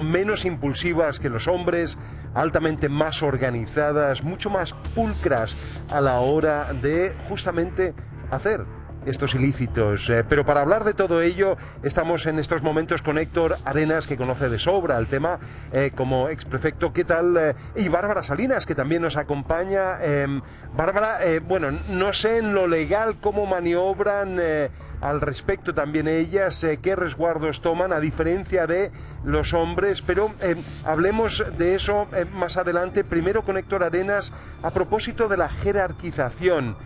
menos impulsivas que los hombres, altamente más organizadas, mucho más pulcras a la hora de justamente hacer estos ilícitos. Pero para hablar de todo ello, estamos en estos momentos con Héctor Arenas, que conoce de sobra el tema como exprefecto. ¿Qué tal? Y Bárbara Salinas, que también nos acompaña. Bárbara, bueno, no sé en lo legal cómo maniobran al respecto también ellas, qué resguardos toman, a diferencia de los hombres, pero hablemos de eso más adelante. Primero con Héctor Arenas, a propósito de la jerarquización.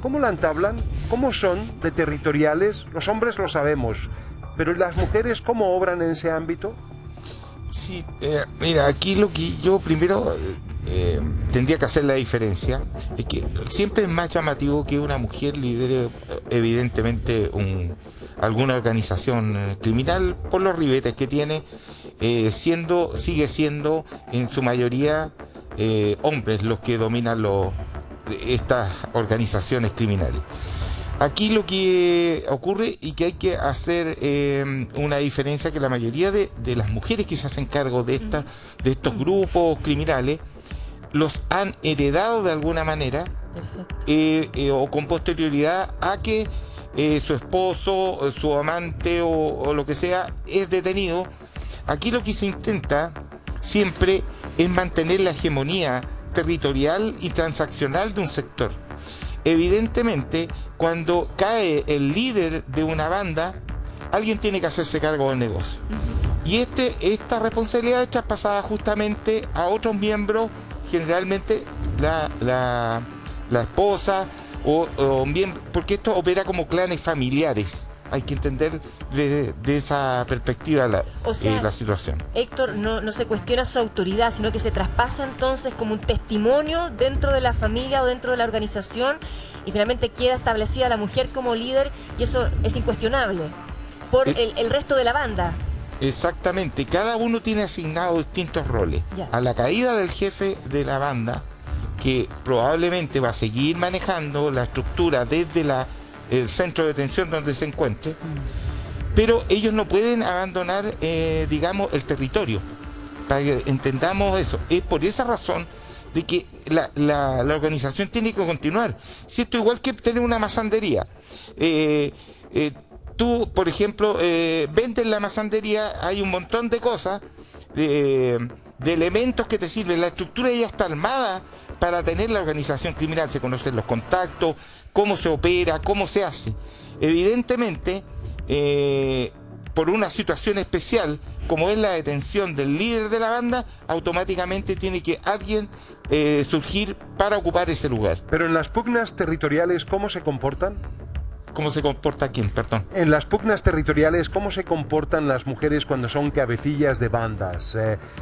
¿Cómo la entablan? ¿Cómo son de territoriales? Los hombres lo sabemos, pero las mujeres, ¿cómo obran en ese ámbito? Sí, mira, aquí lo que yo primero tendría que hacer la diferencia es que siempre es más llamativo que una mujer lidere evidentemente alguna organización criminal por los ribetes que tiene, sigue siendo en su mayoría hombres los que dominan estas organizaciones criminales. Aquí lo que ocurre y que hay que hacer una diferencia, que la mayoría de las mujeres que se hacen cargo de estos grupos criminales los han heredado de alguna manera o con posterioridad a que su esposo, su amante o lo que sea es detenido. Aquí lo que se intenta siempre es mantener la hegemonía territorial y transaccional de un sector. Evidentemente, cuando cae el líder de una banda, alguien tiene que hacerse cargo del negocio. Y esta responsabilidad es traspasada justamente a otros miembros, generalmente la esposa o miembro, porque esto opera como clanes familiares. Hay que entender de esa perspectiva la situación. Héctor, no se cuestiona su autoridad, sino que se traspasa entonces como un testimonio dentro de la familia o dentro de la organización, y finalmente queda establecida la mujer como líder, y eso es incuestionable por el resto de la banda. Exactamente, cada uno tiene asignado distintos roles. Ya. A la caída del jefe de la banda, que probablemente va a seguir manejando la estructura desde el centro de detención donde se encuentre, pero ellos no pueden abandonar, digamos, el territorio, para que entendamos eso. Es por esa razón de que la organización tiene que continuar. Si esto igual que tener una masandería, tú, por ejemplo, vendes la masandería, hay un montón de cosas, de elementos que te sirven, la estructura ya está armada para tener la organización criminal, se conocen los contactos, cómo se opera, cómo se hace. Evidentemente, por una situación especial, como es la detención del líder de la banda, automáticamente tiene que alguien surgir para ocupar ese lugar. Pero en las pugnas territoriales, ¿cómo se comportan? ¿Cómo se comporta quién? Perdón. En las pugnas territoriales, ¿cómo se comportan las mujeres cuando son cabecillas de bandas?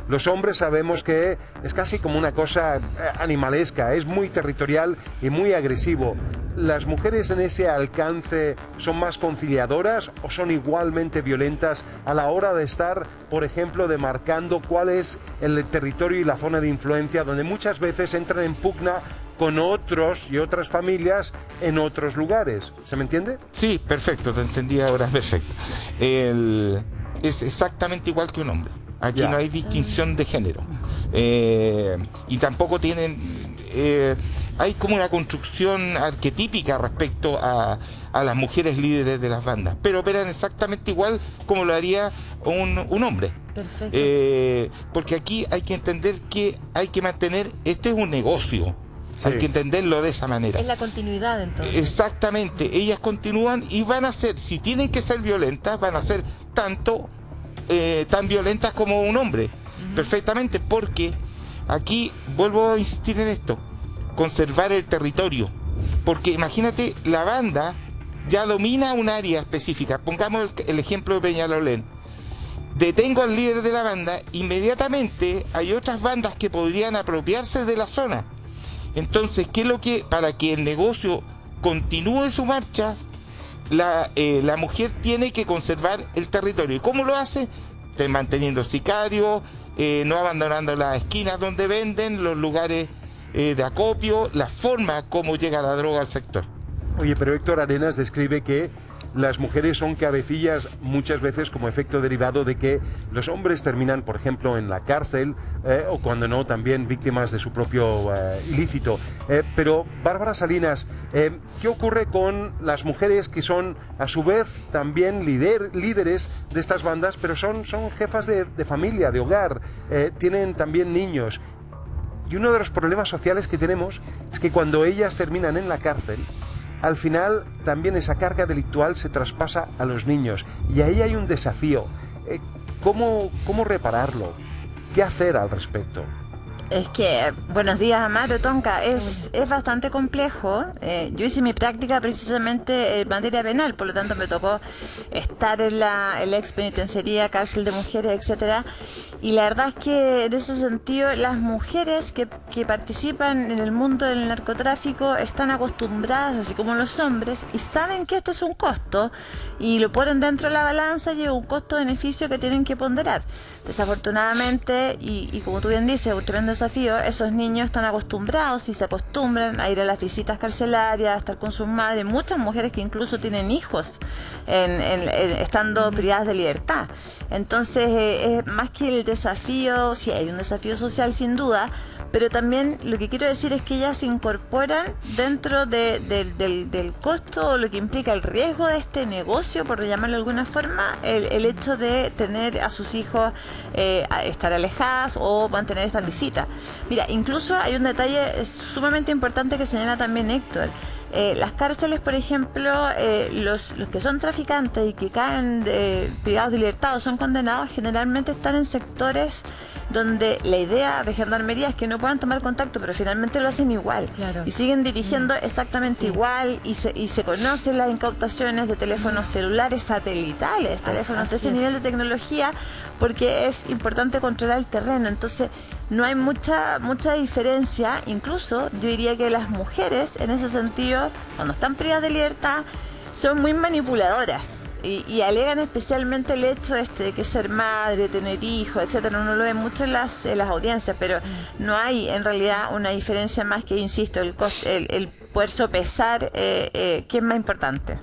Los hombres sabemos que es casi como una cosa animalesca, es muy territorial y muy agresivo. ¿Las mujeres en ese alcance son más conciliadoras o son igualmente violentas a la hora de estar, por ejemplo, demarcando cuál es el territorio y la zona de influencia, donde muchas veces entran en pugna con otros y otras familias en otros lugares? ¿Se me entiende? Sí, perfecto, te entendí ahora, perfecto. Es exactamente igual que un hombre. Aquí no hay distinción de género. Y tampoco tienen... hay como una construcción arquetípica respecto a las mujeres líderes de las bandas, pero operan exactamente igual como lo haría un hombre. Perfecto. Porque aquí hay que entender que hay que mantener... Este es un negocio. Sí. Hay que entenderlo de esa manera. Es la continuidad, entonces. Exactamente. Ellas continúan y van a ser, si tienen que ser violentas, van a ser tan violentas como un hombre. Perfectamente, porque aquí vuelvo a insistir en esto: conservar el territorio. Porque imagínate, la banda ya domina un área específica. Pongamos el ejemplo de Peñalolén. Detengo al líder de la banda, inmediatamente hay otras bandas que podrían apropiarse de la zona. Entonces, ¿qué es lo que, para que el negocio continúe su marcha, la mujer tiene que conservar el territorio? ¿Y cómo lo hace? Manteniendo sicarios, no abandonando las esquinas donde venden, los lugares de acopio, la forma como llega la droga al sector. Oye, pero Héctor Arenas describe que las mujeres son cabecillas muchas veces como efecto derivado de que los hombres terminan, por ejemplo, en la cárcel o cuando no, también víctimas de su propio ilícito. Pero, Bárbara Salinas, ¿qué ocurre con las mujeres que son a su vez también líderes de estas bandas, pero son jefas de familia, de hogar, tienen también niños? Y uno de los problemas sociales que tenemos es que cuando ellas terminan en la cárcel, al final también esa carga delictual se traspasa a los niños. Y ahí hay un desafío. ¿Cómo repararlo? ¿Qué hacer al respecto? Es que, buenos días, Amaro, Tonka, es bastante complejo. Yo hice mi práctica precisamente en materia penal, por lo tanto me tocó estar en la ex penitenciaría, cárcel de mujeres, etcétera. Y la verdad es que en ese sentido las mujeres que participan en el mundo del narcotráfico están acostumbradas, así como los hombres, y saben que este es un costo y lo ponen dentro de la balanza y es un costo-beneficio que tienen que ponderar. Desafortunadamente, y como tú bien dices, un tremendo desafío, esos niños están acostumbrados y se acostumbran a ir a las visitas carcelarias, a estar con sus madres, muchas mujeres que incluso tienen hijos estando privadas de libertad. Entonces, es más que el desafío, sí hay un desafío social sin duda, pero también lo que quiero decir es que ellas se incorporan dentro del costo o lo que implica el riesgo de este negocio, por llamarlo de alguna forma, el hecho de tener a sus hijos estar alejadas o mantener estas visitas. Mira, incluso hay un detalle sumamente importante que señala también Héctor. Las cárceles, por ejemplo, los que son traficantes y que caen privados de libertad o son condenados, generalmente están en sectores donde la idea de gendarmería es que no puedan tomar contacto, pero finalmente lo hacen igual. Claro. Y siguen dirigiendo exactamente igual y se conocen las incautaciones de teléfonos celulares satelitales, teléfonos de ese nivel de tecnología, porque es importante controlar el terreno. Entonces no hay mucha diferencia. Incluso yo diría que las mujeres en ese sentido, cuando están privadas de libertad, son muy manipuladoras. Y alegan especialmente el hecho de que ser madre, tener hijos, etcétera. Uno lo ve mucho en las audiencias, pero no hay en realidad una diferencia más que, insisto, el poder sopesar qué es más importante.